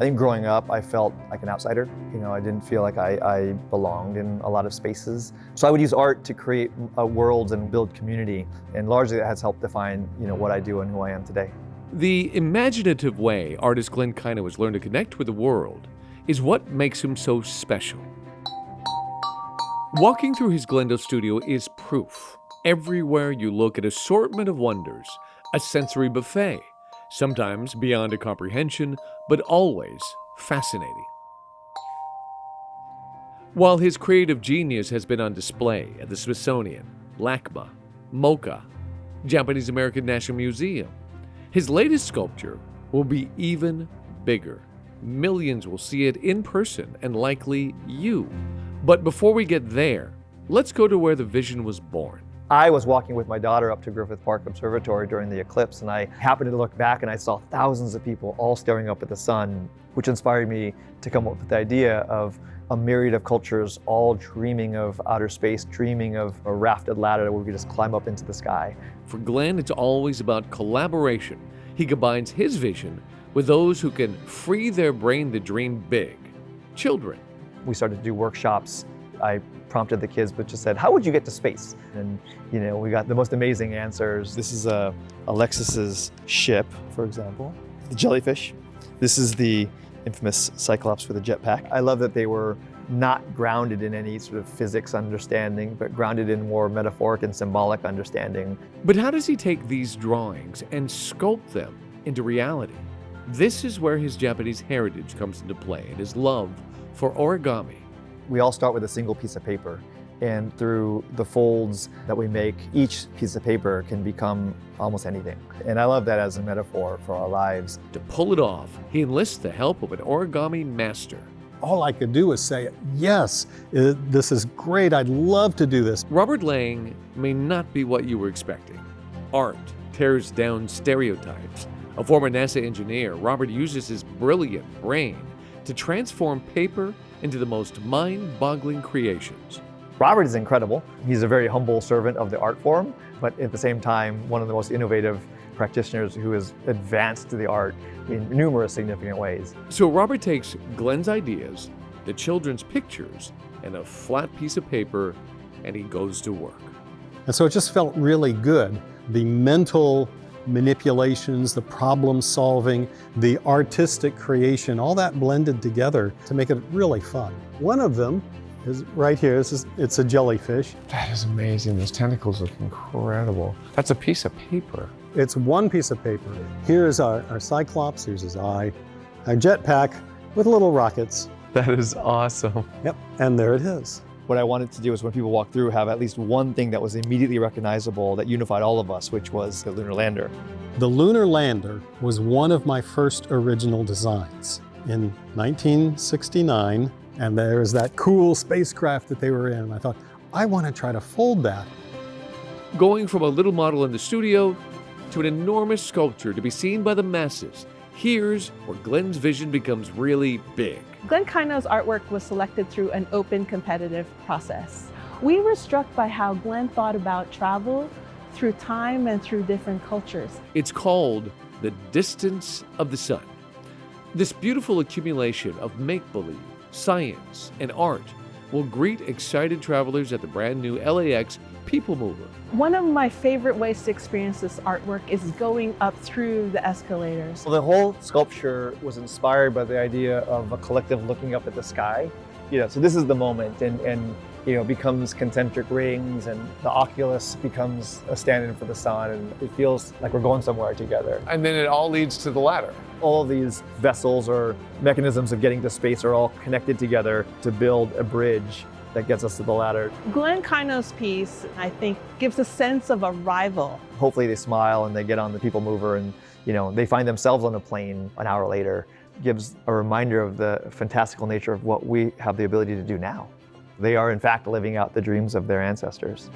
think growing up, I felt like an outsider. I didn't feel like I belonged in a lot of spaces. So I would use art to create worlds and build community. And largely that has helped define, what I do and who I am today. The imaginative way artist Glenn Kaino has learned to connect with the world is what makes him so special. Walking through his Glendale studio is proof. Everywhere you look, an assortment of wonders, a sensory buffet, sometimes beyond a comprehension, but always fascinating. While his creative genius has been on display at the Smithsonian, LACMA, MoCA, Japanese American National Museum, his latest sculpture will be even bigger. Millions will see it in person, and likely you. But before we get there, let's go to where the vision was born. I was walking with my daughter up to Griffith Park Observatory during the eclipse, and I happened to look back and I saw thousands of people all staring up at the sun, which inspired me to come up with the idea of a myriad of cultures all dreaming of outer space, dreaming of a rafted ladder where we could just climb up into the sky. For Glenn, it's always about collaboration. He combines his vision with those who can free their brain to dream big. Children. We started to do workshops. I prompted the kids, but just said, how would you get to space? And we got the most amazing answers. This is Alexis's ship, for example, the jellyfish. This is the infamous Cyclops with a jetpack. I love that they were not grounded in any sort of physics understanding, but grounded in more metaphoric and symbolic understanding. But how does he take these drawings and sculpt them into reality? This is where his Japanese heritage comes into play and his love for origami. We all start with a single piece of paper, and through the folds that we make, each piece of paper can become almost anything. And I love that as a metaphor for our lives. To pull it off, he enlists the help of an origami master. All I could do was say, yes, this is great, I'd love to do this. Robert Lang may not be what you were expecting. Art tears down stereotypes. A former NASA engineer, Robert uses his brilliant brain to transform paper into the most mind-boggling creations. Robert is incredible. He's a very humble servant of the art form, but at the same time, one of the most innovative practitioners who has advanced the art in numerous significant ways. So Robert takes Glenn's ideas, the children's pictures, and a flat piece of paper, and he goes to work. And so it just felt really good. The mental manipulations, the problem solving, the artistic creation, all that blended together to make it really fun. One of them is right here. It's a jellyfish. That is amazing. Those tentacles look incredible. That's a piece of paper. It's one piece of paper. Here's our Cyclops, here's his eye, our jetpack with little rockets. That is awesome. Yep, and there it is. What I wanted to do is when people walk through, have at least one thing that was immediately recognizable that unified all of us, which was the lunar lander. The lunar lander was one of my first original designs in 1969, and there's that cool spacecraft that they were in. I thought, I want to try to fold that. Going from a little model in the studio to an enormous sculpture to be seen by the masses, here's where Glenn's vision becomes really big. Glenn Kaino's artwork was selected through an open, competitive process. We were struck by how Glenn thought about travel through time and through different cultures. It's called The Distance of the Sun. This beautiful accumulation of make-believe, science, and art will greet excited travelers at the brand new LAX People Mover. One of my favorite ways to experience this artwork is going up through the escalators. So the whole sculpture was inspired by the idea of a collective looking up at the sky. So this is the moment, and becomes concentric rings, and the oculus becomes a stand-in for the sun, and it feels like we're going somewhere together. And then it all leads to the ladder. All of these vessels or mechanisms of getting to space are all connected together to build a bridge that gets us to the ladder. Glenn Kaino's piece, I think, gives a sense of arrival. Hopefully they smile and they get on the People Mover and they find themselves on a plane an hour later. Gives a reminder of the fantastical nature of what we have the ability to do now. They are in fact living out the dreams of their ancestors.